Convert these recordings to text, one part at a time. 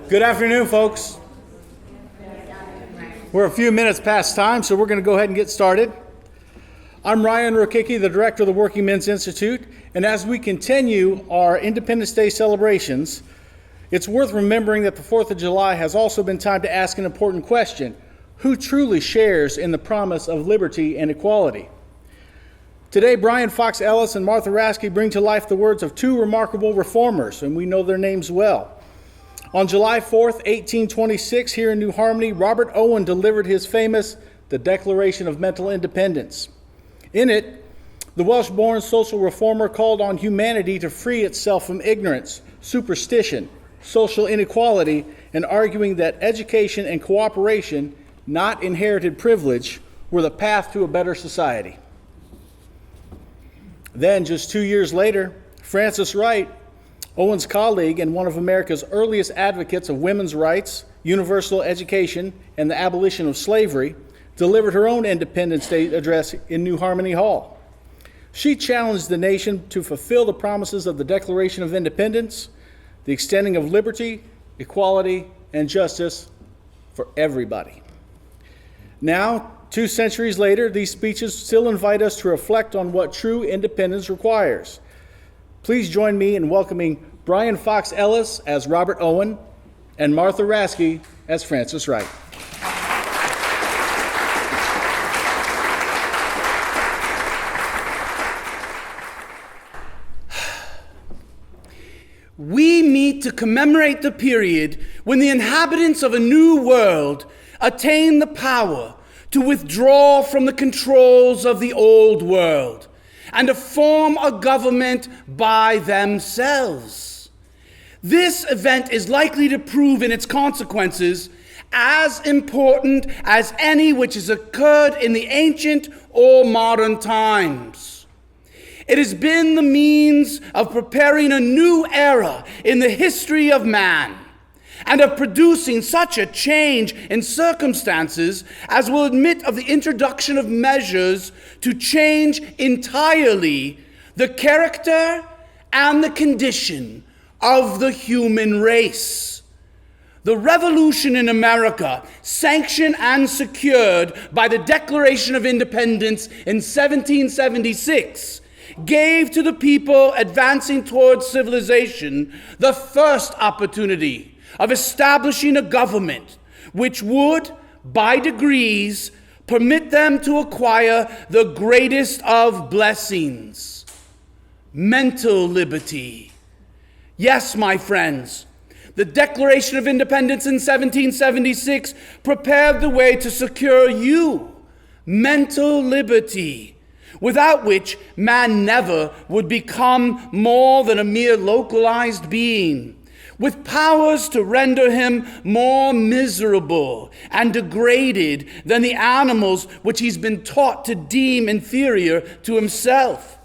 Good afternoon, folks. We're a few minutes past time, so we're going to go ahead and get started. I'm Ryan Rokicki, the director of the Working Men's Institute, and as we continue our Independence Day celebrations, it's worth remembering that the 4th of July has also been time to ask an important question: who truly shares in the promise of liberty and equality? Today, Brian Fox Ellis and Martha Raske bring to life the words of two remarkable reformers, and we know their names well. On July 4th, 1826, here in New Harmony, Robert Owen delivered his famous The Declaration of Mental Independence. In it, the Welsh-born social reformer called on humanity to free itself from ignorance, superstition, social inequality, and arguing that education and cooperation, not inherited privilege, were the path to a better society. Then, just 2 years later, Frances Wright, Owen's colleague and one of America's earliest advocates of women's rights, universal education, and the abolition of slavery, delivered her own Independence Day address in New Harmony Hall. She challenged the nation to fulfill the promises of the Declaration of Independence, the extending of liberty, equality, and justice for everybody. Now, 2 centuries later, these speeches still invite us to reflect on what true independence requires. Please join me in welcoming Brian Fox Ellis as Robert Owen and Martha Raske as Frances Wright. We meet to commemorate the period when the inhabitants of a new world attain the power to withdraw from the controls of the old world and to form a government by themselves. This event is likely to prove in its consequences as important as any which has occurred in the ancient or modern times. It has been the means of preparing a new era in the history of man, and of producing such a change in circumstances as will admit of the introduction of measures to change entirely the character and the condition of the human race. The revolution in America, sanctioned and secured by the Declaration of Independence in 1776, gave to the people advancing towards civilization the first opportunity of establishing a government which would, by degrees, permit them to acquire the greatest of blessings: mental liberty. Yes, my friends, the Declaration of Independence in 1776 prepared the way to secure you mental liberty, without which man never would become more than a mere localized being, with powers to render him more miserable and degraded than the animals which he's been taught to deem inferior to himself.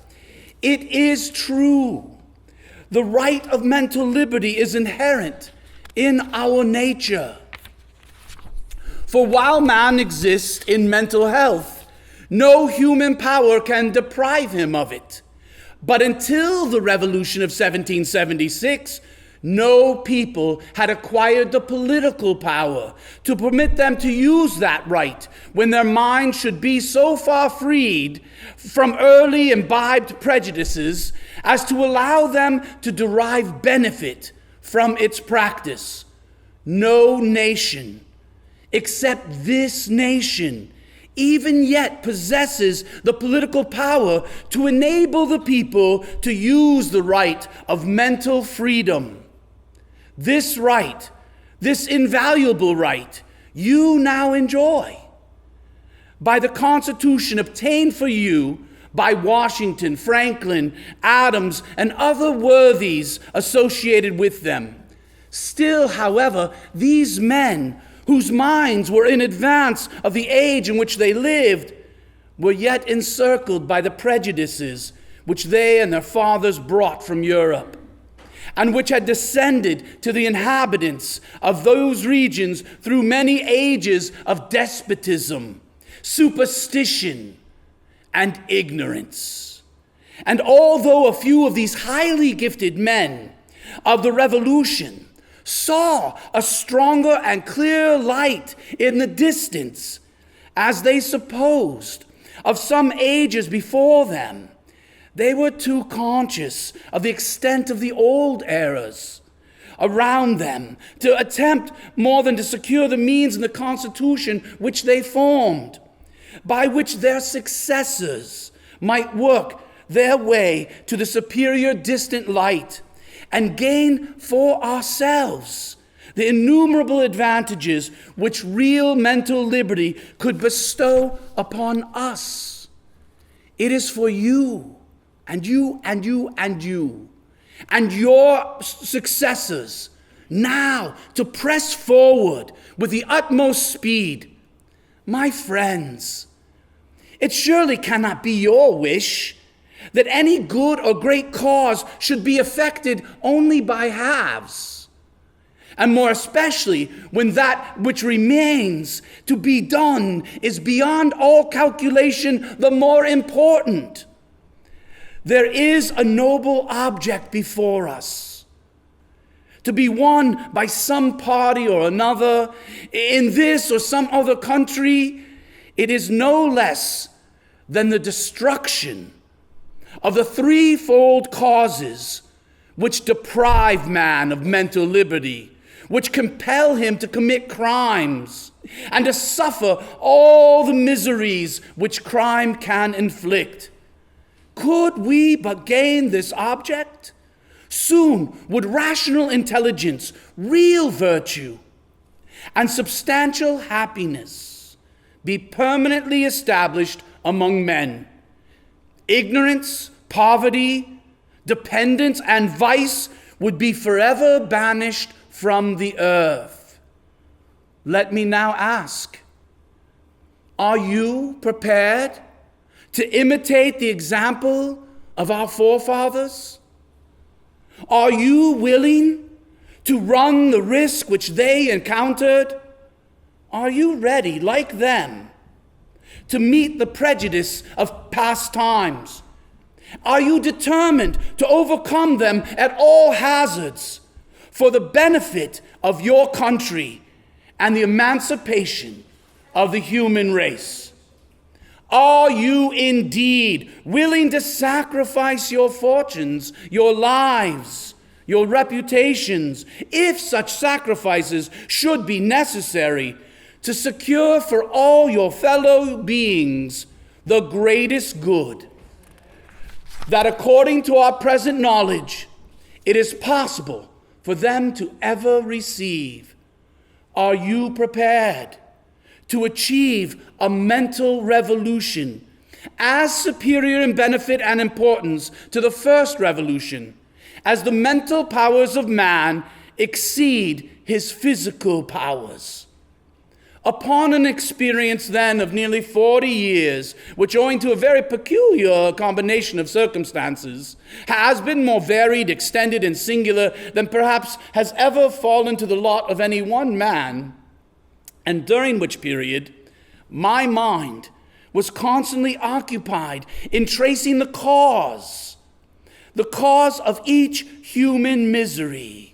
It is true. The right of mental liberty is inherent in our nature. For while man exists in mental health, no human power can deprive him of it. But until the Revolution of 1776, no people had acquired the political power to permit them to use that right when their minds should be so far freed from early imbibed prejudices as to allow them to derive benefit from its practice. No nation, except this nation, even yet possesses the political power to enable the people to use the right of mental freedom. This right, this invaluable right, you now enjoy by the Constitution obtained for you by Washington, Franklin, Adams, and other worthies associated with them. Still, however, these men, whose minds were in advance of the age in which they lived, were yet encircled by the prejudices which they and their fathers brought from Europe, and which had descended to the inhabitants of those regions through many ages of despotism, superstition, and ignorance. And although a few of these highly gifted men of the Revolution saw a stronger and clearer light in the distance, as they supposed, of some ages before them. They were too conscious of the extent of the old errors around them to attempt more than to secure the means in the constitution which they formed, by which their successors might work their way to the superior distant light and gain for ourselves the innumerable advantages which real mental liberty could bestow upon us. It is for you and you and you and you and your successors now to press forward with the utmost speed. My friends, it surely cannot be your wish that any good or great cause should be effected only by halves, and more especially when that which remains to be done is beyond all calculation the more important. There is a noble object before us, to be won by some party or another in this or some other country. It is no less than the destruction of the threefold causes which deprive man of mental liberty, which compel him to commit crimes and to suffer all the miseries which crime can inflict. Could we but gain this object, soon would rational intelligence, real virtue, and substantial happiness be permanently established among men. Ignorance, poverty, dependence, and vice would be forever banished from the earth. Let me now ask, are you prepared to imitate the example of our forefathers? Are you willing to run the risk which they encountered? Are you ready, like them, to meet the prejudice of past times? Are you determined to overcome them at all hazards for the benefit of your country and the emancipation of the human race? Are you indeed willing to sacrifice your fortunes, your lives, your reputations, if such sacrifices should be necessary, to secure for all your fellow beings the greatest good that, according to our present knowledge, it is possible for them to ever receive? Are you prepared to achieve a mental revolution as superior in benefit and importance to the first revolution, as the mental powers of man exceed his physical powers? Upon an experience then of nearly 40 years, which owing to a very peculiar combination of circumstances, has been more varied, extended, and singular than perhaps has ever fallen to the lot of any one man, and during which period my mind was constantly occupied in tracing the cause of each human misery.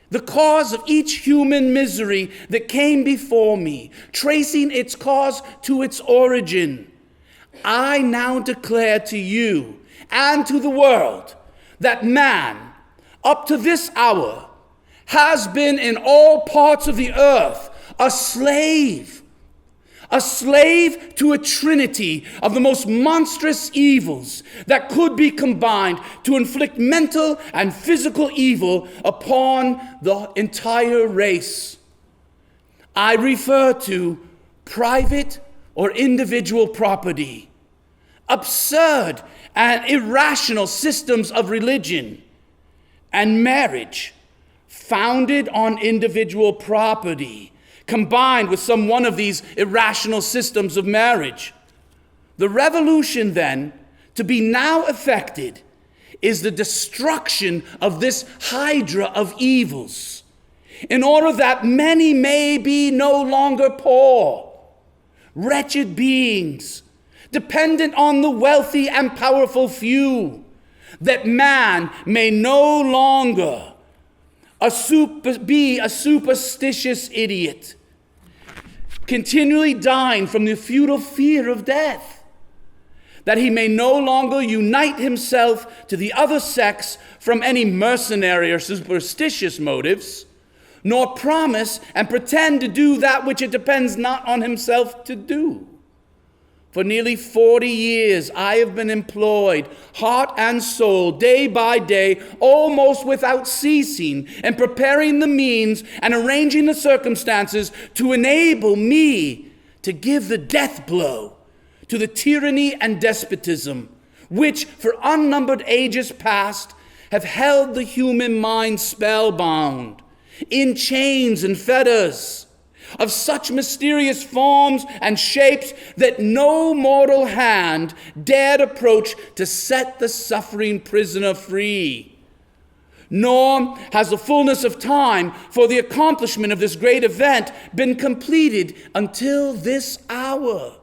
The cause of each human misery that came before me, tracing its cause to its origin. I now declare to you and to the world that man, up to this hour, has been in all parts of the earth a slave to a trinity of the most monstrous evils that could be combined to inflict mental and physical evil upon the entire race. I refer to private or individual property, absurd and irrational systems of religion, and marriage founded on individual property, combined with some one of these irrational systems of marriage. The revolution, then, to be now effected is the destruction of this hydra of evils, in order that many may be no longer poor, wretched beings, dependent on the wealthy and powerful few, that man may no longer be a superstitious idiot, continually dying from the futile fear of death, that he may no longer unite himself to the other sex from any mercenary or superstitious motives, nor promise and pretend to do that which it depends not on himself to do. For nearly 40 years I have been employed, heart and soul, day by day, almost without ceasing, in preparing the means and arranging the circumstances to enable me to give the death blow to the tyranny and despotism which for unnumbered ages past have held the human mind spellbound, in chains and fetters, of such mysterious forms and shapes that no mortal hand dared approach to set the suffering prisoner free. Nor has the fullness of time for the accomplishment of this great event been completed until this hour.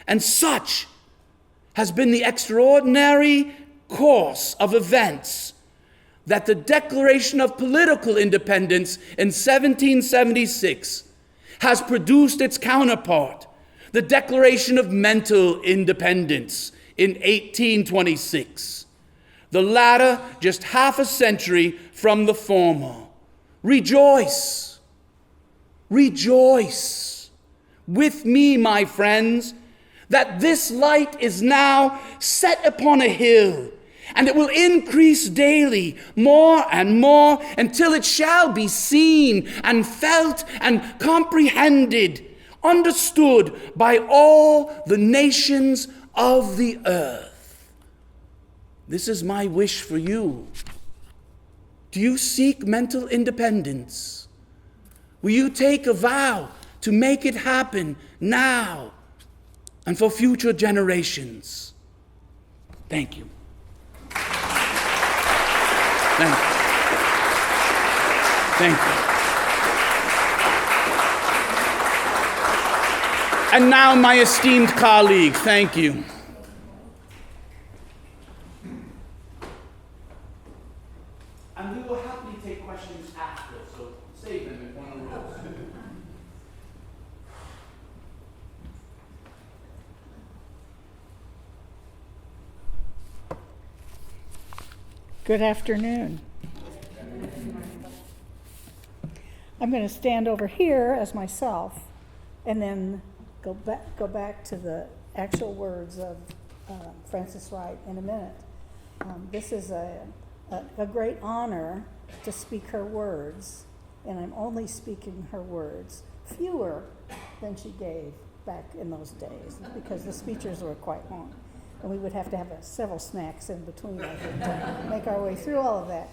And such has been the extraordinary course of events that the Declaration of Political Independence in 1776 has produced its counterpart, the Declaration of Mental Independence in 1826, the latter just half a century from the former. Rejoice, rejoice with me, my friends, that this light is now set upon a hill, and it will increase daily more and more until it shall be seen and felt and comprehended, understood by all the nations of the earth. This is my wish for you. Do you seek mental independence? Will you take a vow to make it happen now and for future generations? Thank you. Thank you. Thank you. And now, my esteemed colleague, thank you. And we will happily take questions after, so save them if one arose. Good afternoon. I'm going to stand over here as myself and then go back to the actual words of Frances Wright in a minute. This is a great honor to speak her words, and I'm only speaking her words, fewer than she gave back in those days, because the speeches were quite long. And we would have to have several snacks in between, I think, to make our way through all of that.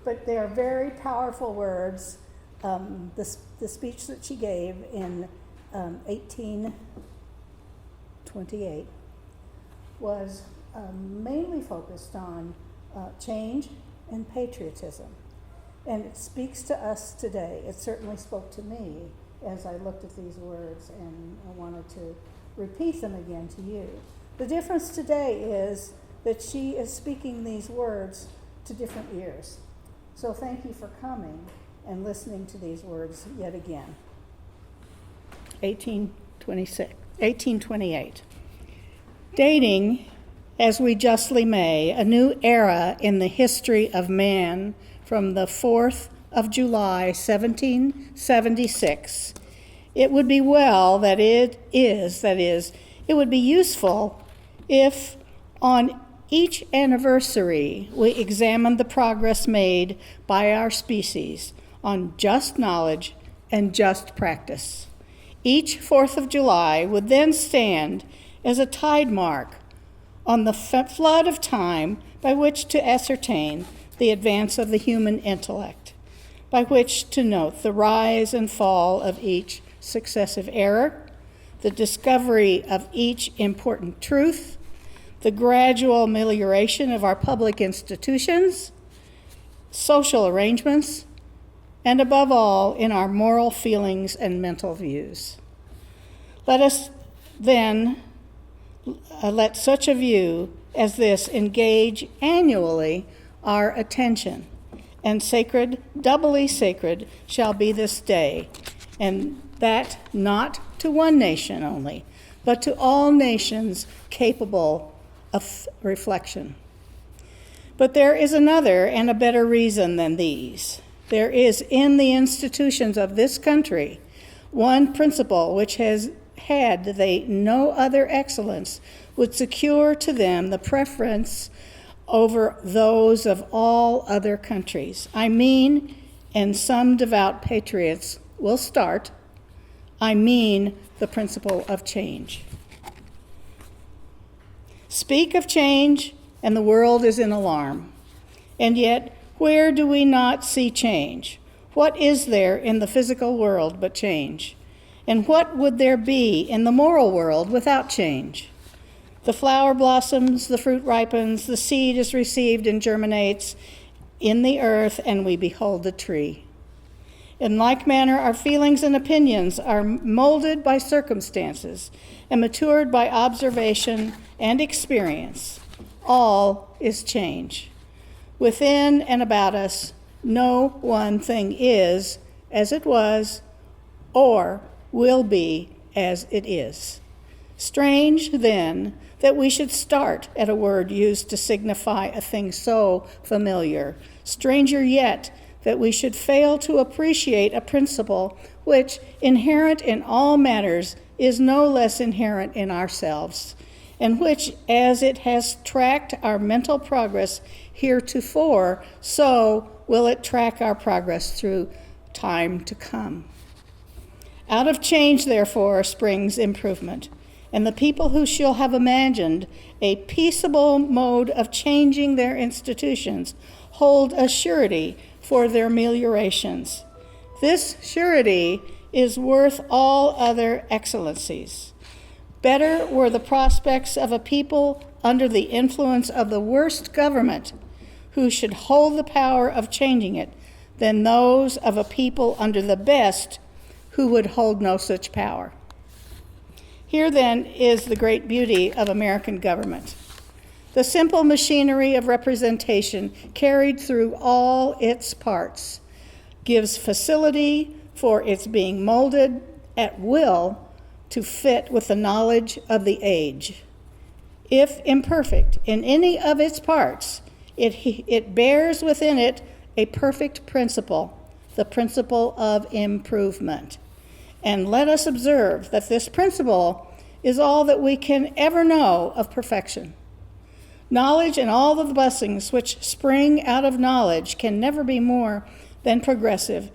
But they are very powerful words. The speech that she gave in 1828 was mainly focused on change and patriotism. And it speaks to us today. It certainly spoke to me as I looked at these words, and I wanted to repeat them again to you. The difference today is that she is speaking these words to different ears. So thank you for coming and listening to these words yet again. 1828. Dating, as we justly may, a new era in the history of man from the 4th of July, 1776, it would be well it would be useful if on each anniversary we examined the progress made by our species on just knowledge and just practice. Each 4th of July would then stand as a tide mark on the flood of time by which to ascertain the advance of the human intellect, by which to note the rise and fall of each successive error, the discovery of each important truth, the gradual amelioration of our public institutions, social arrangements, and above all, in our moral feelings and mental views. Let us then let such a view as this engage annually our attention and sacred, doubly sacred, shall be this day, and that not to one nation only, but to all nations capable of reflection. But there is another and a better reason than these. There is in the institutions of this country one principle which has had they no other excellence would secure to them the preference over those of all other countries. I mean, and some devout patriots will start, I mean the principle of change. Speak of change, and the world is in alarm. And yet, where do we not see change? What is there in the physical world but change? And what would there be in the moral world without change? The flower blossoms, the fruit ripens, the seed is received and germinates in the earth, and we behold the tree. In like manner, our feelings and opinions are molded by circumstances and matured by observation and experience. All is change. Within and about us, no one thing is as it was or will be as it is. Strange, then, that we should start at a word used to signify a thing so familiar. Stranger yet, that we should fail to appreciate a principle which, inherent in all matters, is no less inherent in ourselves, and which, as it has tracked our mental progress heretofore, so will it track our progress through time to come. Out of change, therefore, springs improvement, and the people who shall have imagined a peaceable mode of changing their institutions hold a surety for their ameliorations. This surety is worth all other excellencies. Better were the prospects of a people under the influence of the worst government who should hold the power of changing it than those of a people under the best who would hold no such power. Here, then, is the great beauty of American government. The simple machinery of representation carried through all its parts gives facility for its being molded at will to fit with the knowledge of the age. If imperfect in any of its parts, it bears within it a perfect principle, the principle of improvement. And let us observe that this principle is all that we can ever know of perfection. Knowledge and all of the blessings which spring out of knowledge can never be more than progressive,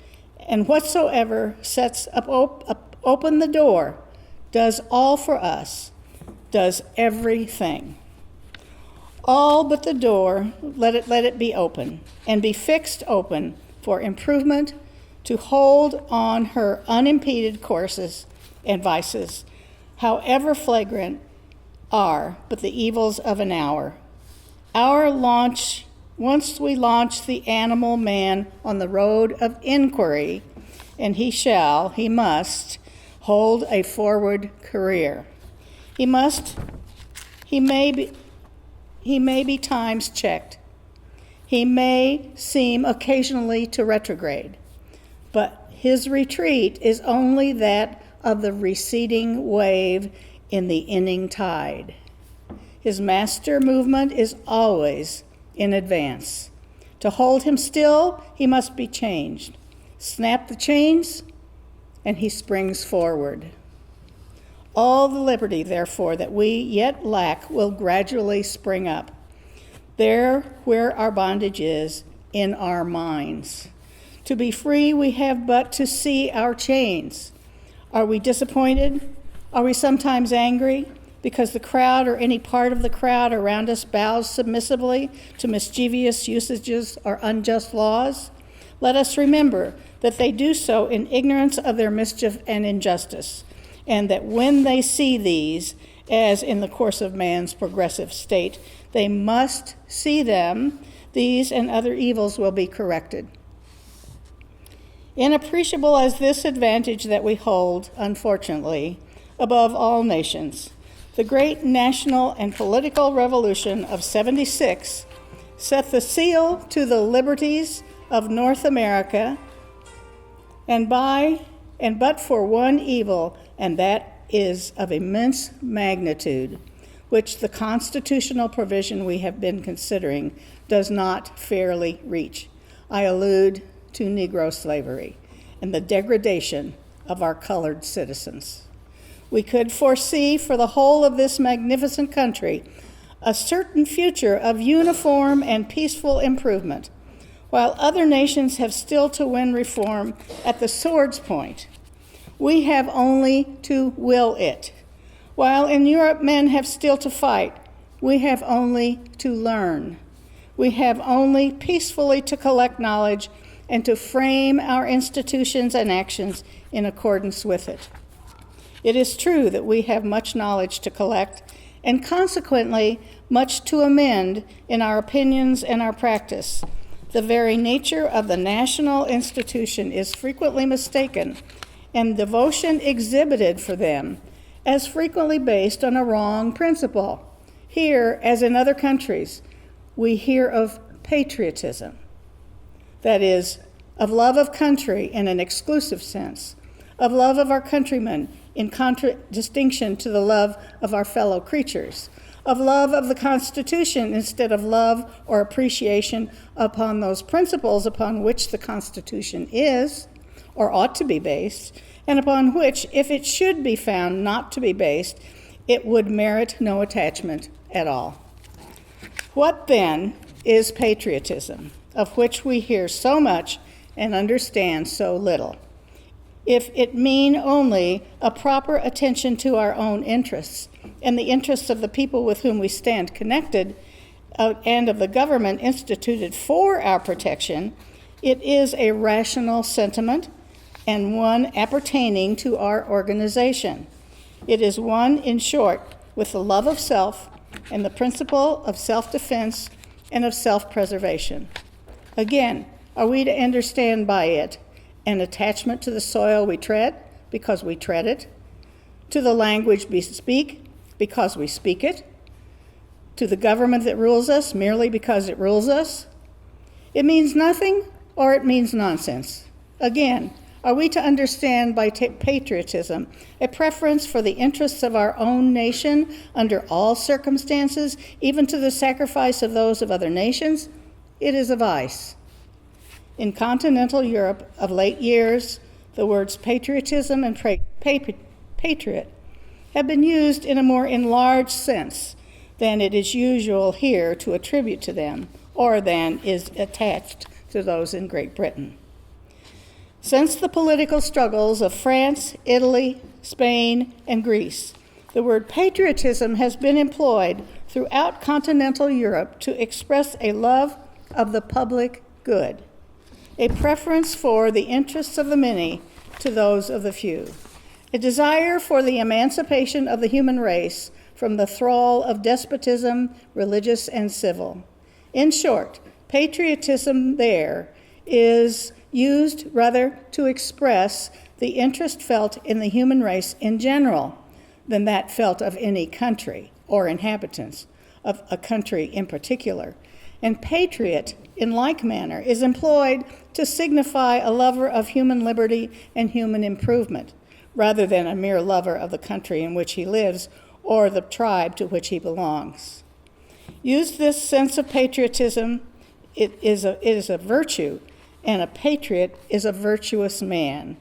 and whatsoever sets open the door does all for us, does everything. All but the door, let it be open, and be fixed open for improvement, to hold on her unimpeded courses and vices, however flagrant are but the evils of an hour. Once we launch the animal man on the road of inquiry, and he must hold a forward career. He may be times checked. He may seem occasionally to retrograde, but his retreat is only that of the receding wave in the inning tide. His master movement is always in advance. To hold him still, he must be changed. Snap the chains, and he springs forward. All the liberty, therefore, that we yet lack will gradually spring up. There where our bondage is, in our minds. To be free, we have but to see our chains. Are we disappointed? Are we sometimes angry because the crowd or any part of the crowd around us bows submissively to mischievous usages or unjust laws? Let us remember that they do so in ignorance of their mischief and injustice, and that when they see these, as in the course of man's progressive state, they must see them, these and other evils will be corrected. Inappreciable as this advantage that we hold, unfortunately, above all nations, the great national and political revolution of '76 set the seal to the liberties of North America, and but for one evil, and that is of immense magnitude, which the constitutional provision we have been considering does not fairly reach. I allude to Negro slavery and the degradation of our colored citizens. We could foresee for the whole of this magnificent country a certain future of uniform and peaceful improvement, while other nations have still to win reform at the sword's point. We have only to will it. While in Europe men have still to fight, we have only to learn. We have only peacefully to collect knowledge and to frame our institutions and actions in accordance with it. It is true that we have much knowledge to collect and consequently much to amend in our opinions and our practice. The very nature of the national institution is frequently mistaken and devotion exhibited for them as frequently based on a wrong principle. Here, as in other countries, we hear of patriotism, that is, of love of country in an exclusive sense, of love of our countrymen in contradistinction to the love of our fellow creatures, of love of the Constitution instead of love or appreciation upon those principles upon which the Constitution is or ought to be based, and upon which, if it should be found not to be based, it would merit no attachment at all. What then is patriotism, of which we hear so much and understand so little? If it mean only a proper attention to our own interests and the interests of the people with whom we stand connected and of the government instituted for our protection, it is a rational sentiment and one appertaining to our organization. It is one, in short, with the love of self and the principle of self-defense and of self-preservation. Again, are we to understand by it an attachment to the soil we tread because we tread it, to the language we speak because we speak it, to the government that rules us merely because it rules us? It means nothing or it means nonsense. Again, are we to understand by patriotism a preference for the interests of our own nation under all circumstances, even to the sacrifice of those of other nations? It is a vice. In continental Europe of late years, the words patriotism and patriot have been used in a more enlarged sense than it is usual here to attribute to them, or than is attached to those in Great Britain. Since the political struggles of France, Italy, Spain, and Greece, the word patriotism has been employed throughout continental Europe to express a love of the public good, a preference for the interests of the many to those of the few, a desire for the emancipation of the human race from the thrall of despotism, religious and civil. In short, patriotism there is used rather to express the interest felt in the human race in general than that felt of any country or inhabitants of a country in particular. And patriot, in like manner, is employed to signify a lover of human liberty and human improvement, rather than a mere lover of the country in which he lives or the tribe to which he belongs. Use this sense of patriotism, it is a virtue, and a patriot is a virtuous man.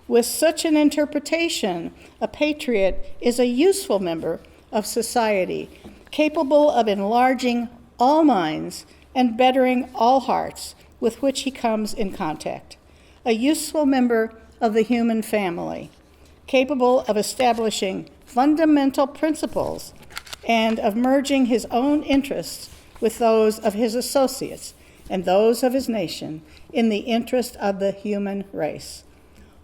With such an interpretation, a patriot is a useful member of society, capable of enlarging all minds and bettering all hearts with which he comes in contact. A useful member of the human family, capable of establishing fundamental principles and of merging his own interests with those of his associates and those of his nation in the interest of the human race.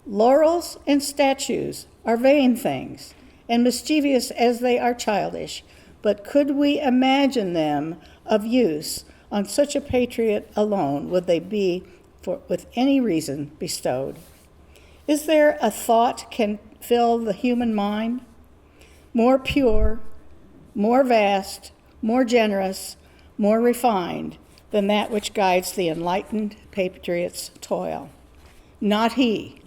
Laurels and statues are vain things, and mischievous as they are childish, but could we imagine them of use on such a patriot alone would they be with any reason bestowed? Is there a thought can fill the human mind more pure, more vast, more generous, more refined than that which guides the enlightened patriot's toil. Not he,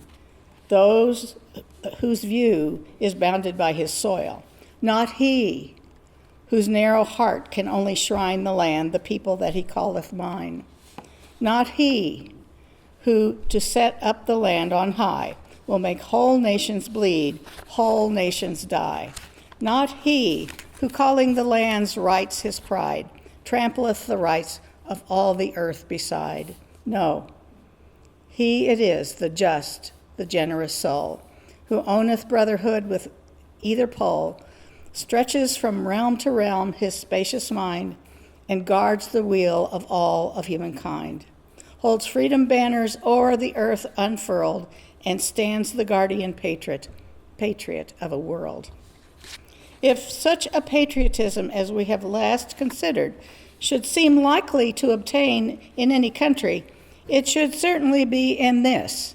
those whose view is bounded by his soil. Not he, whose narrow heart can only shrine the land, the people that he calleth mine. Not he, who to set up the land on high will make whole nations bleed, whole nations die. Not he, who calling the lands rights his pride, trampleth the rights of all the earth beside. No, he it is, the just, the generous soul, who owneth brotherhood with either pole, stretches from realm to realm his spacious mind, and guards the weal of all of humankind, holds freedom banners o'er the earth unfurled, and stands the guardian patriot of a world. If such a patriotism as we have last considered should seem likely to obtain in any country, it should certainly be in this,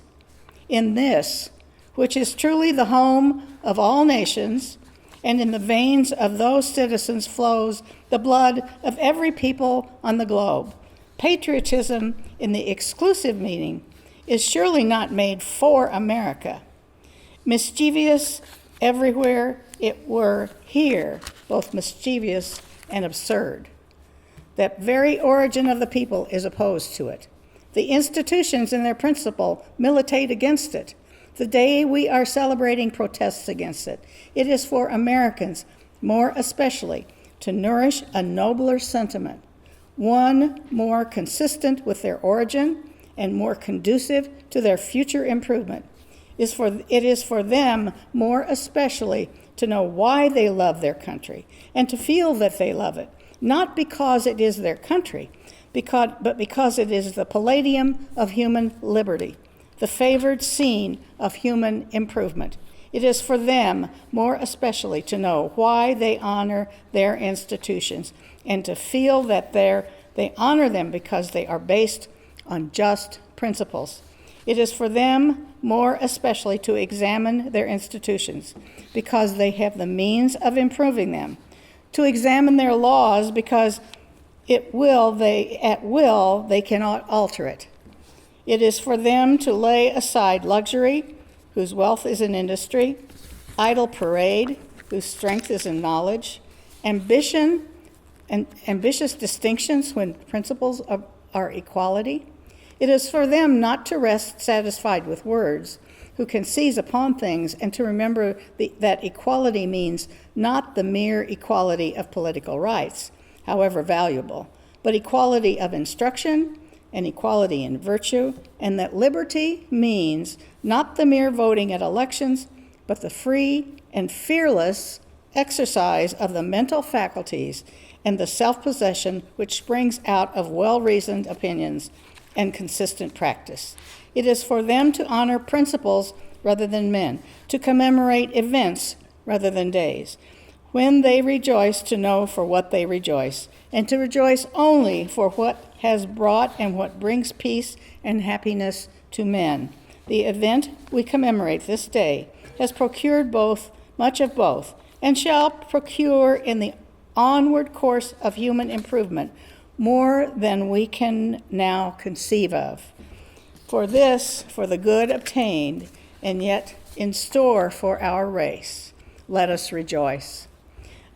which is truly the home of all nations, and in the veins of those citizens flows the blood of every people on the globe. Patriotism, in the exclusive meaning, is surely not made for America. Mischievous everywhere it were here, both mischievous and absurd. That very origin of the people is opposed to it. The institutions in their principle militate against it. The day we are celebrating protests against it. It is for Americans, more especially, to nourish a nobler sentiment, one more consistent with their origin and more conducive to their future improvement. It is for them more especially to know why they love their country and to feel that they love it, not because it is their country, but because it is the palladium of human liberty, the favored scene of human improvement. It is for them more especially to know why they honor their institutions and to feel that they honor them because they are based on just principles. It is for them more especially to examine their institutions because they have the means of improving them, to examine their laws because at will they cannot alter it. It is for them to lay aside luxury, whose wealth is in industry, idle parade, whose strength is in knowledge, ambition and ambitious distinctions when principles are equality. It is for them not to rest satisfied with words, who can seize upon things and to remember that equality means not the mere equality of political rights, however valuable, but equality of instruction and equality in virtue, and that liberty means not the mere voting at elections, but the free and fearless exercise of the mental faculties and the self-possession which springs out of well-reasoned opinions and consistent practice. It is for them to honor principles rather than men, to commemorate events rather than days, when they rejoice to know for what they rejoice, and to rejoice only for what has brought and what brings peace and happiness to men. The event we commemorate this day has procured much of both, and shall procure in the onward course of human improvement more than we can now conceive of. For the good obtained, and yet in store for our race, let us rejoice.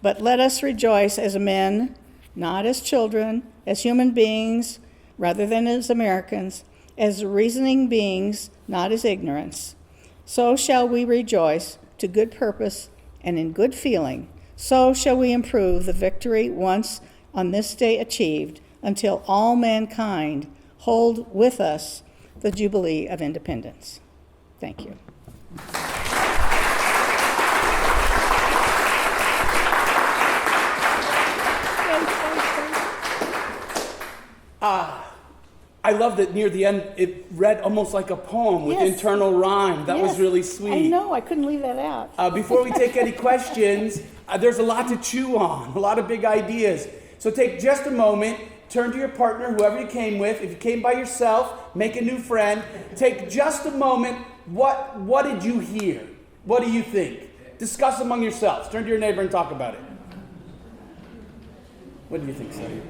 But let us rejoice as men, not as children, as human beings, rather than as Americans, as reasoning beings, not as ignorance. So shall we rejoice to good purpose and in good feeling. So shall we improve the victory once on this day achieved, until all mankind hold with us the Jubilee of Independence. Thank you. I love that near the end it read almost like a poem with Yes. internal rhyme. That was Yes, really sweet. I know, I couldn't leave that out. Before we take any questions, there's a lot to chew on, a lot of big ideas. So take just a moment, turn to your partner, whoever you came with. If you came by yourself, make a new friend. Take just a moment. What did you hear? What do you think? Discuss among yourselves. Turn to your neighbor and talk about it. What do you think, Sonny?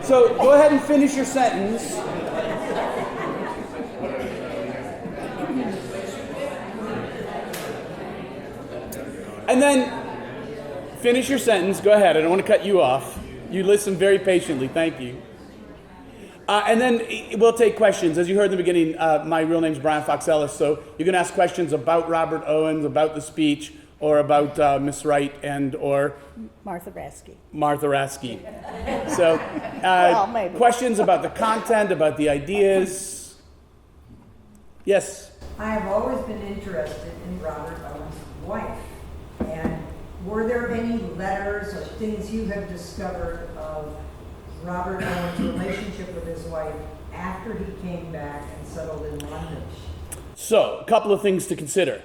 So go ahead and finish your sentence. And then finish your sentence. Go ahead. I don't want to cut you off. You listened very patiently. Thank you. And then we'll take questions. As you heard in the beginning, my real name's Brian Fox Ellis, so you can ask questions about Robert Owen, about the speech, or about Miss Wright and or Martha Raske. Martha Raske. So Maybe. questions about the content, about the ideas. Yes? I have always been interested in Robert Owen's wife. And were there any letters or things you have discovered of Robert Owen's relationship with his wife after he came back and settled in London? So, a couple of things to consider.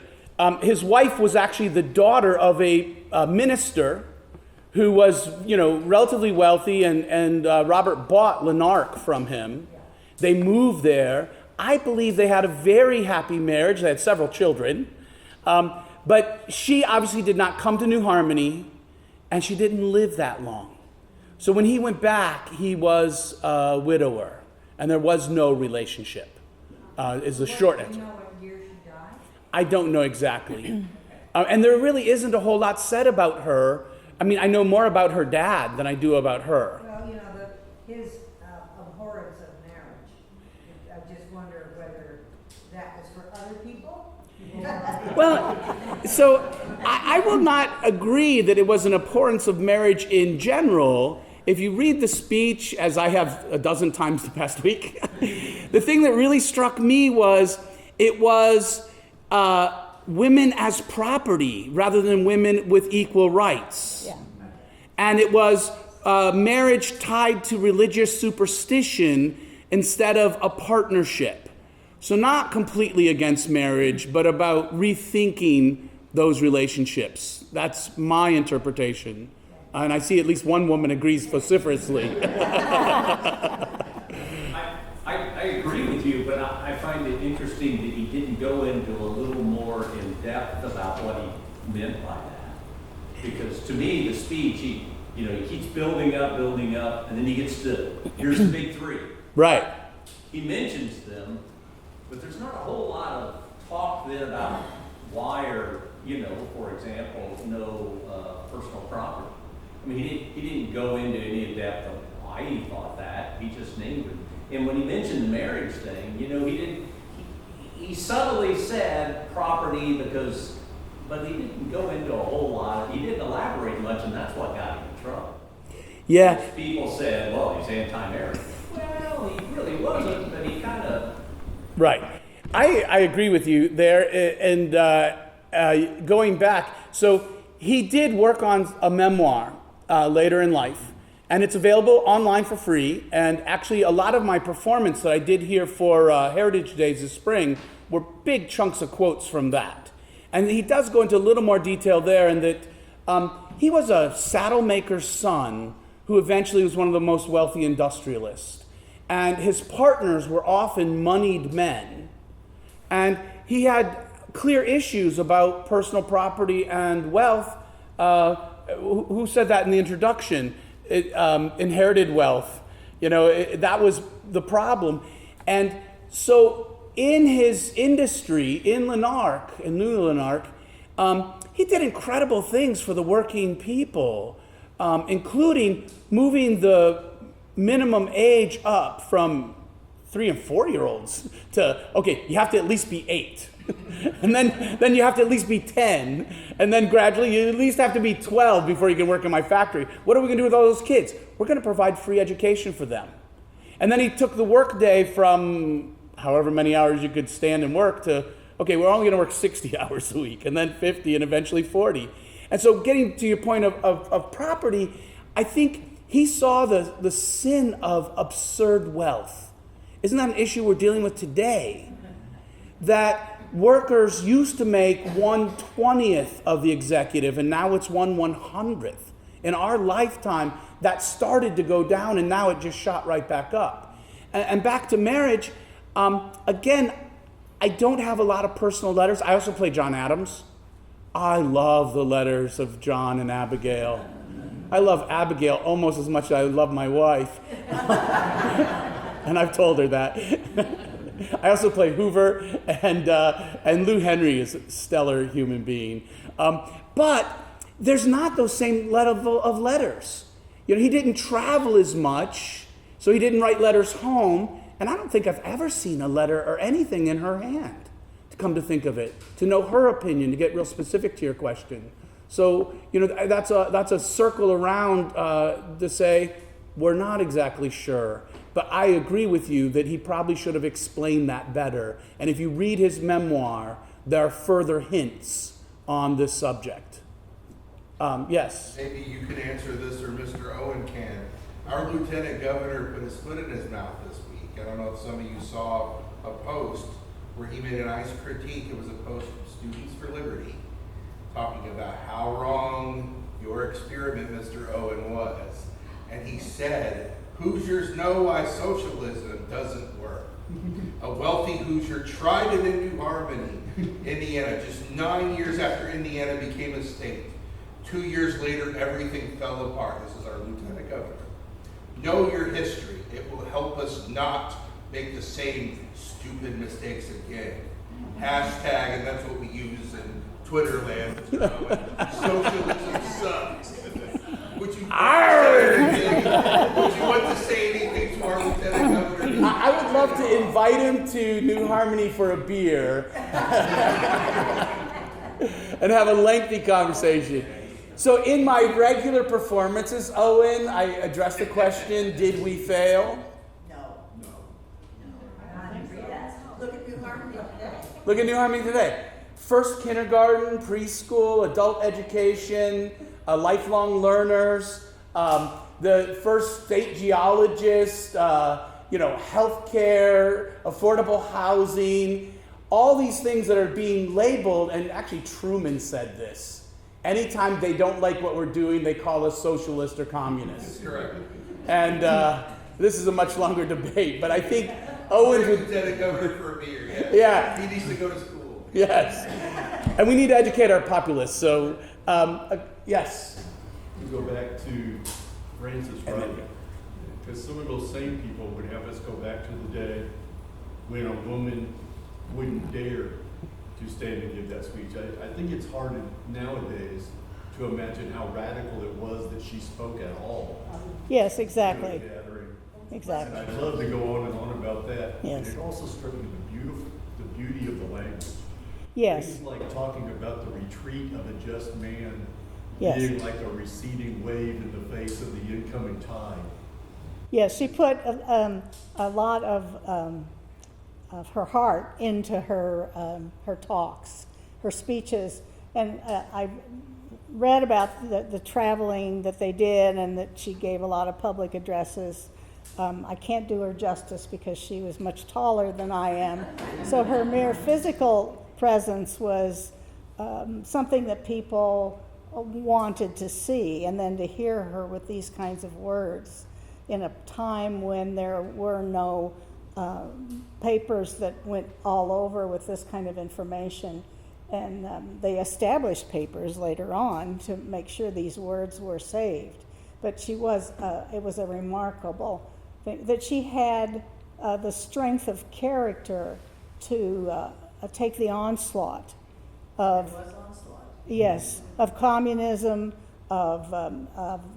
His wife was actually the daughter of a minister who was, relatively wealthy, and Robert bought Lanark from him. They moved there. I believe they had a very happy marriage. They had several children. But she obviously did not come to New Harmony, and she didn't live that long. So when he went back, he was a widower, and there was no relationship, is the short answer. Do you know what year she died? I don't know exactly. And there really isn't a whole lot said about her. I mean, I know more about her dad than I do about her. Well, his abhorrence of marriage. I just wonder whether that was for other people. Well, so I will not agree that it was an abhorrence of marriage in general. If you read the speech, as I have a dozen times the past week, the thing that really struck me was it was women as property rather than women with equal rights. Yeah. And it was marriage tied to religious superstition instead of a partnership. So not completely against marriage, but about rethinking those relationships. That's my interpretation. And I see at least one woman agrees vociferously. I agree with you, but I find it interesting that he didn't go into a little more in depth about what he meant by that. Because to me, the speech, he keeps building up, and then he gets to, here's the big three. Right. He mentions them, but there's not a whole lot of talk then about why or, for example, no personal property. I mean, he didn't go into any depth of why he thought that. He just named it. And when he mentioned the marriage thing, he subtly said property but he didn't go into a whole lot. He didn't elaborate much, and that's what got him in trouble. Yeah. People said, well, he's anti-marriage. Well, he really wasn't, but he kind of... Right. I agree with you there. And going back, so he did work on a memoir later in life, and it's available online for free. And actually, a lot of my performance that I did here for Heritage Days this spring were big chunks of quotes from that. And he does go into a little more detail there, in that he was a saddle maker's son who eventually was one of the most wealthy industrialists. And his partners were often moneyed men. And he had clear issues about personal property and wealth. Who said that in the introduction? Inherited wealth. That was the problem. And so in his industry, in Lanark, in New Lanark, he did incredible things for the working people, including moving the minimum age up from 3 and 4 year olds to, okay, you have to at least be 8. And then you have to at least be 10. And then gradually you at least have to be 12 before you can work in my factory. What are we going to do with all those kids? We're going to provide free education for them. And then he took the work day from however many hours you could stand and work to, okay, we're only going to work 60 hours a week, and then 50, and eventually 40. And so getting to your point of property, I think he saw the sin of absurd wealth. Isn't that an issue we're dealing with today? That workers used to make 1/20th of the executive, and now it's 1/100th. In our lifetime, that started to go down, and now it just shot right back up. And back to marriage, again, I don't have a lot of personal letters. I also play John Adams. I love the letters of John and Abigail. I love Abigail almost as much as I love my wife. And I've told her that. I also play Hoover, and Lou Henry is a stellar human being. But there's not those same level of letters. You know, he didn't travel as much, so he didn't write letters home. And I don't think I've ever seen a letter or anything in her hand, to come to think of it, to know her opinion, to get real specific to your question. So, you know, that's a circle around to say, we're not exactly sure. But I agree with you that he probably should have explained that better. And if you read his memoir, there are further hints on this subject. Yes? Maybe you could answer this, or Mr. Owen can. Our lieutenant governor put his foot in his mouth this week. I don't know if some of you saw a post where he made a nice critique. It was a post from Students for Liberty talking about how wrong your experiment, Mr. Owen, was. And he said, Hoosiers know why socialism doesn't work. A wealthy Hoosier tried it in New Harmony, Indiana, just 9 years after Indiana became a state. 2 years later, everything fell apart. This is our lieutenant governor. Know your history. It will help us not make the same stupid mistakes again. Hashtag, and that's what we use in Twitter land, socialism sucks. Would you want to say anything to our lieutenant governor? I would love to invite him to New Harmony for a beer and have a lengthy conversation. So in my regular performances, Owen, I address the question, did we fail? Look at New Harmony today. Look at New Harmony today. First kindergarten, preschool, adult education, lifelong learners, the first state geologist, healthcare, affordable housing, all these things that are being labeled, and actually Truman said this. Anytime they don't like what we're doing, they call us socialist or communist. Correct. And this is a much longer debate, but I think Owen would... Lieutenant governor for a beer, yes. Yeah. He needs to go to school. Yes. And we need to educate our populace. So, yes. We go back to Frances Wright, because some of those same people would have us go back to the day when a woman wouldn't dare to stand and give that speech. I think it's hard nowadays to imagine how radical it was that she spoke at all. Yes, exactly. Gathering. Exactly. And I'd love to go on and on about that. Yes. And it also struck me the beauty of the language. Yes. Things like talking about the retreat of a just man Yes. being like a receding wave in the face of the incoming tide. Yes, she put a lot of her heart into her talks, her speeches, and I read about the traveling that they did, and that she gave a lot of public addresses. I can't do her justice because she was much taller than I am, so her mere physical presence was something that people wanted to see, and then to hear her with these kinds of words in a time when there were no papers that went all over with this kind of information, and they established papers later on to make sure these words were saved. But she was, it was a remarkable thing that she had the strength of character to take the onslaught of, yes, of communism, of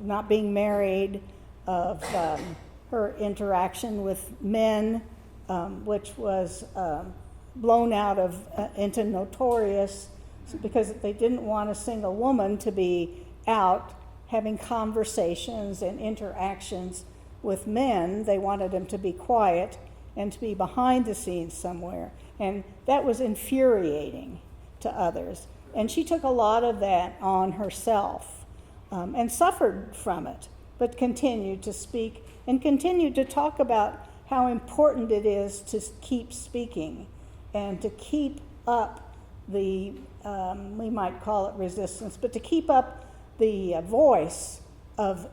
not being married, of her interaction with men, which was blown out of into notorious because they didn't want a single woman to be out having conversations and interactions with men. They wanted them to be quiet and to be behind the scenes somewhere. And that was infuriating to others. And she took a lot of that on herself and suffered from it, but continued to speak and continued to talk about how important it is to keep speaking and to keep up the, we might call it resistance, but to keep up the voice of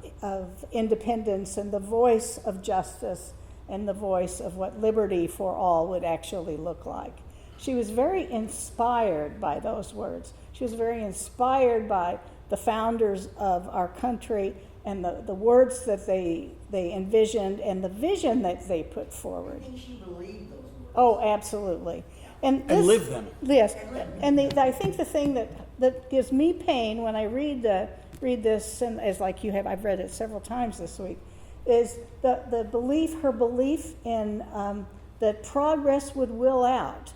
independence and the voice of justice and the voice of what liberty for all would actually look like. She was very inspired by those words. She was very inspired by the founders of our country and the words that they envisioned and the vision that they put forward. I think she believed those words. Oh, absolutely. And live them. Yes, and I think the thing that gives me pain when I read this, and as like you have, I've read it several times this week, is the belief, her belief in that progress would will out.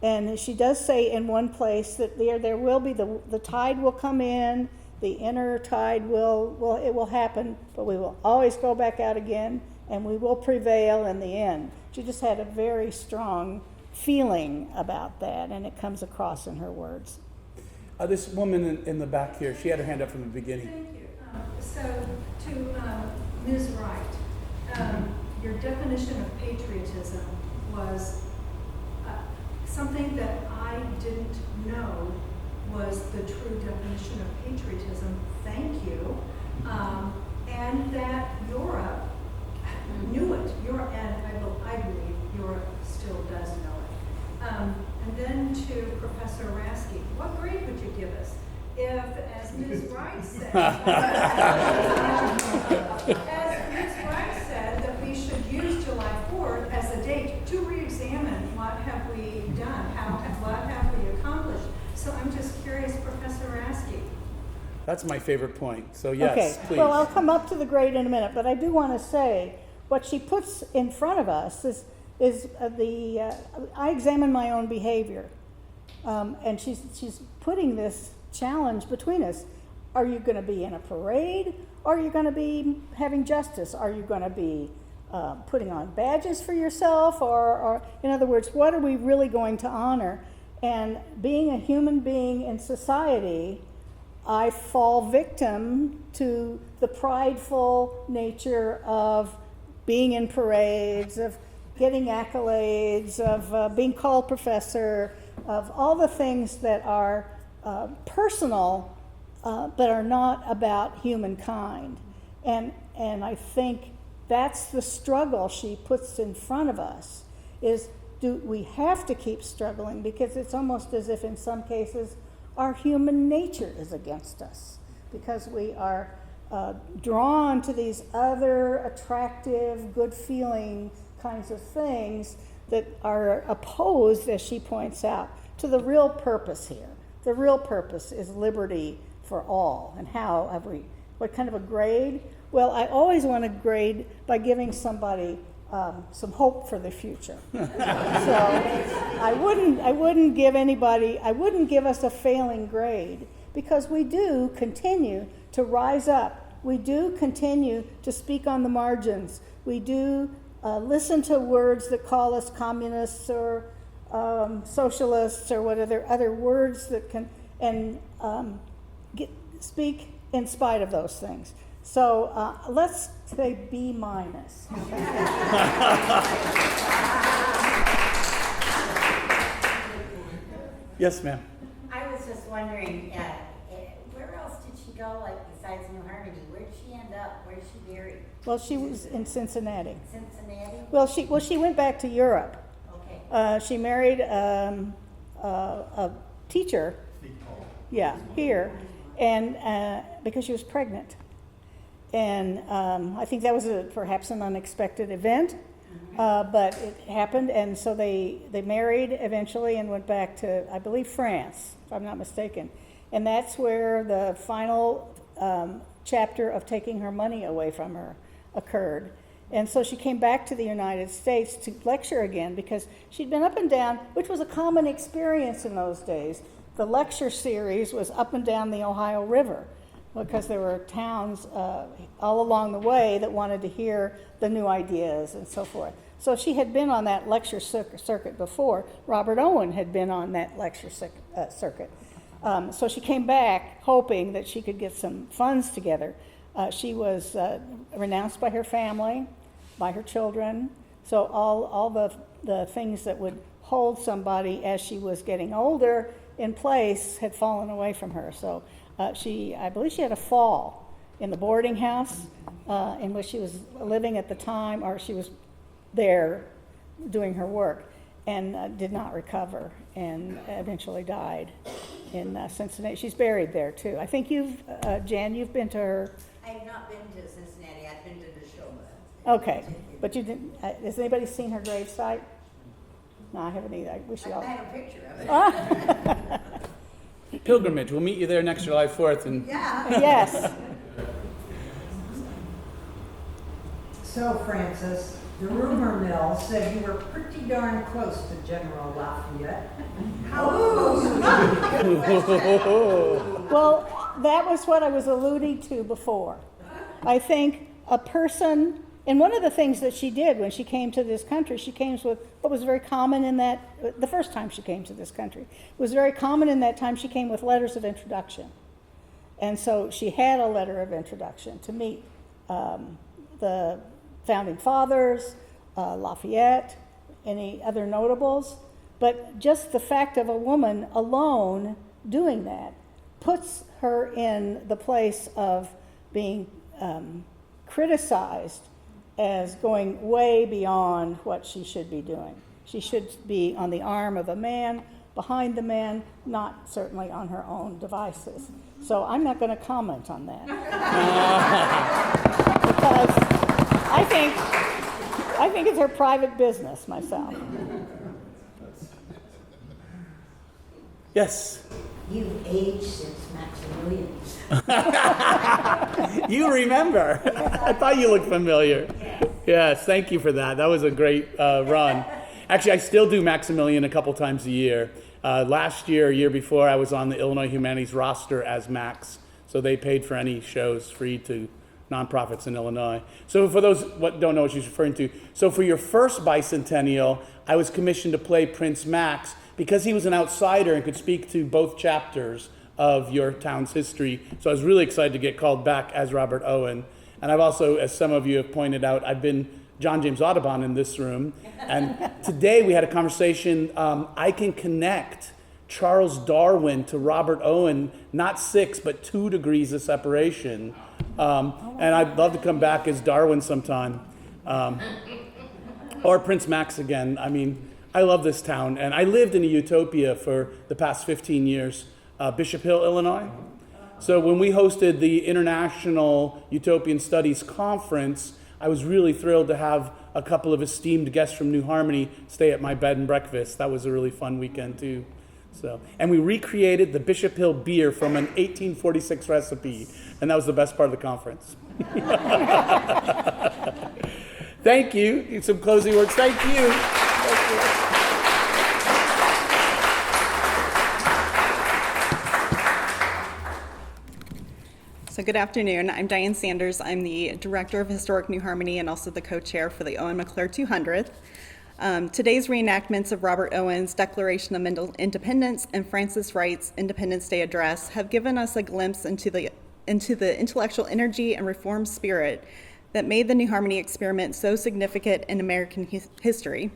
And she does say in one place that there will be the tide will come in, the inner tide will happen, but we will always go back out again, and we will prevail in the end. She just had a very strong feeling about that, and it comes across in her words. This woman in the back here, she had her hand up from the beginning. Thank you. So to Ms. Wright, your definition of patriotism was something that I didn't know was the true definition of patriotism. Thank you. And that Europe knew it. I believe Europe still does know it. And then to Professor Raske, what grade would you give us if, as Ms. Wright said, that we should use July 4th as a date to re-examine what have we done, what have we accomplished. So I'm just curious, Professor Raske. That's my favorite point. So yes, Okay, please. well, I'll come up to the grade in a minute, but I do want to say what she puts in front of us is I examine my own behavior, and she's putting this challenge between us. Are you going to be in a parade? Or are you going to be having justice? Are you going to be putting on badges for yourself? Or in other words, what are we really going to honor? And being a human being in society, I fall victim to the prideful nature of being in parades, of getting accolades, of being called professor, of all the things that are personal, but are not about humankind. And I think that's the struggle she puts in front of us, is do we have to keep struggling, because it's almost as if in some cases our human nature is against us, because we are drawn to these other attractive, good-feeling kinds of things that are opposed, as she points out, to the real purpose here. The real purpose is liberty for all. And how have we, what kind of a grade? Well, I always want to grade by giving somebody some hope for the future. So I wouldn't give us a failing grade, because we do continue to rise up. We do continue to speak on the margins. We do listen to words that call us communists or socialists or whatever other words that can, and speak in spite of those things. So let's say B minus. Yes, ma'am. I was just wondering, where else did she go, like besides New Harmony? Where did she end up? Where did she marry? Well, she was in Cincinnati. Cincinnati? Well, she went back to Europe. Okay. She married a teacher. Yeah, here, and because she was pregnant, and I think that was perhaps an unexpected event, but it happened, and so they married eventually and went back to, I believe, France, if I'm not mistaken, and that's where the final chapter of taking her money away from her occurred. And so she came back to the United States to lecture again, because she'd been up and down, which was a common experience in those days. The lecture series was up and down the Ohio River, because there were towns all along the way that wanted to hear the new ideas and so forth. So she had been on that lecture circuit before. Robert Owen had been on that lecture circuit. So she came back hoping that she could get some funds together. She was renounced by her family, by her children, So all the things that would hold somebody as she was getting older in place had fallen away from her. So I believe she had a fall in the boarding house in which she was living at the time, or she was there doing her work, and did not recover, and eventually died in Cincinnati. She's buried there too. I think Jan, you've been to her. I have not been to Cincinnati, I've been to Neshoba. Okay, but you didn't, has anybody seen her gravesite? No, I haven't either. I wish you all. I have a picture of it. Pilgrimage. We'll meet you there next July 4th. And Yeah. Yes. So, Frances, the rumor mill said you were pretty darn close to General Lafayette. How close? Well, that was what I was alluding to before. I think a person, and one of the things that she did when she came to this country, she came with what was very common in that, the first time she came to this country, was very common in that time, she came with letters of introduction. And so she had a letter of introduction to meet the founding fathers, Lafayette, any other notables. But just the fact of a woman alone doing that puts her in the place of being criticized as going way beyond what she should be doing. She should be on the arm of a man, behind the man, not certainly on her own devices. So I'm not going to comment on that. Because I think it's her private business myself. yes. You've aged since Maximilian. You remember. I thought you looked familiar. Yes, thank you for that. That was a great run. Actually, I still do Maximilian a couple times a year. Last year before, I was on the Illinois Humanities roster as Max. So they paid for any shows free to nonprofits in Illinois. So for those what don't know what she's referring to, so for your first bicentennial, I was commissioned to play Prince Max because he was an outsider and could speak to both chapters of your town's history. So I was really excited to get called back as Robert Owen. And I've also, as some of you have pointed out, I've been John James Audubon in this room. And today we had a conversation, I can connect Charles Darwin to Robert Owen, not 6, but 2 degrees of separation. And I'd love to come back as Darwin sometime. Or Prince Max again. I mean, I love this town. And I lived in a utopia for the past 15 years, Bishop Hill, Illinois. So when we hosted the International Utopian Studies Conference, I was really thrilled to have a couple of esteemed guests from New Harmony stay at my bed and breakfast. That was a really fun weekend too. So, and we recreated the Bishop Hill beer from an 1846 recipe, and that was the best part of the conference. Thank you. Some closing words. Thank you. Thank you. So good afternoon. I'm Diane Sanders. I'm the Director of Historic New Harmony and also the co-chair for the Owen-Maclure 200th. Today's reenactments of Robert Owen's Declaration of Independence and Frances Wright's Independence Day Address have given us a glimpse into the intellectual energy and reform spirit that made the New Harmony experiment so significant in American history.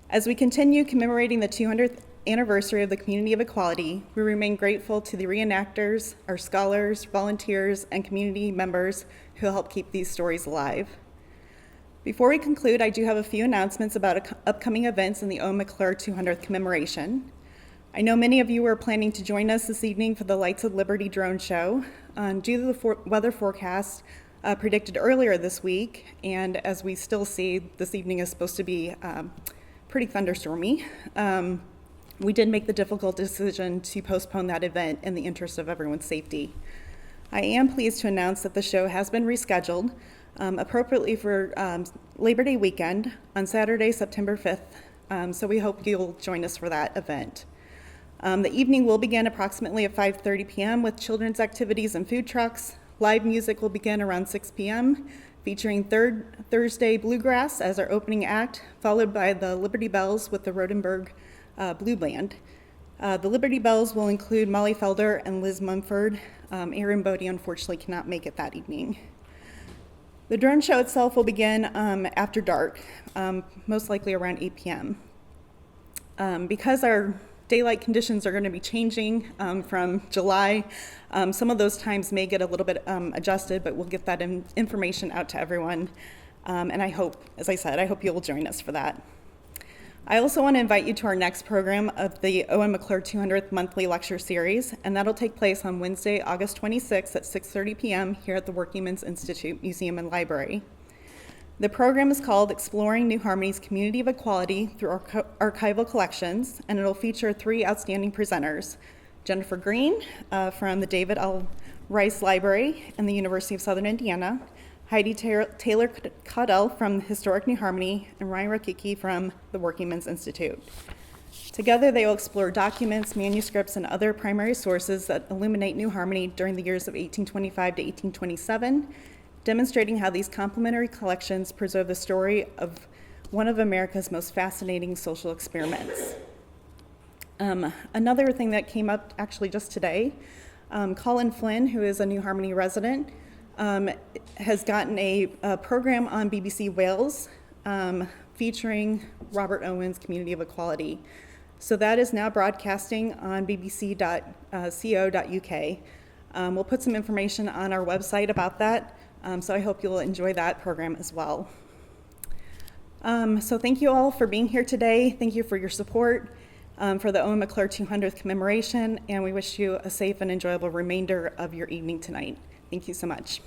As we continue commemorating the 200th anniversary of the Community of Equality, we remain grateful to the reenactors, our scholars, volunteers, and community members who help keep these stories alive. Before we conclude, I do have a few announcements about upcoming events in the Owen-Maclure 200th commemoration. I know many of you are planning to join us this evening for the Lights of Liberty drone show. Due to the weather forecast predicted earlier this week, and as we still see, this evening is supposed to be pretty thunderstormy, we did make the difficult decision to postpone that event in the interest of everyone's safety. I am pleased to announce that the show has been rescheduled appropriately for Labor Day weekend on Saturday, September 5th. So we hope you'll join us for that event. The evening will begin approximately at 5:30 p.m. with children's activities and food trucks. Live music will begin around 6 p.m., featuring Thursday Bluegrass as our opening act, followed by the Liberty Bells with the Rodenberg Blue Band. The Liberty Bells will include Molly Felder and Liz Mumford. Aaron Bodie unfortunately cannot make it that evening. The drone show itself will begin after dark, most likely around 8 p.m. Because our daylight conditions are going to be changing from July, some of those times may get a little bit adjusted, but we'll get that information out to everyone. And I hope, as I said, I hope you'll join us for that. I also want to invite you to our next program of the Owen-Maclure 200th monthly lecture series, and that'll take place on Wednesday, August 26th at 6:30 p.m. here at the Working Men's Institute Museum and Library. The program is called Exploring New Harmony's Community of Equality through Archival Collections, and it'll feature 3 outstanding presenters: Jennifer Green from the David L. Rice Library and the University of Southern Indiana, Heidi Taylor Caudell from Historic New Harmony, and Ryan Raske from the Working Men's Institute. Together, they will explore documents, manuscripts, and other primary sources that illuminate New Harmony during the years of 1825 to 1827, demonstrating how these complementary collections preserve the story of one of America's most fascinating social experiments. Another thing that came up actually just today, Colin Flynn, who is a New Harmony resident, has gotten a program on BBC Wales featuring Robert Owen's Community of Equality. So that is now broadcasting on bbc.co.uk. We'll put some information on our website about that, so I hope you'll enjoy that program as well. So thank you all for being here today. Thank you for your support for the Owen-Maclure 200th commemoration, and we wish you a safe and enjoyable remainder of your evening tonight. Thank you so much.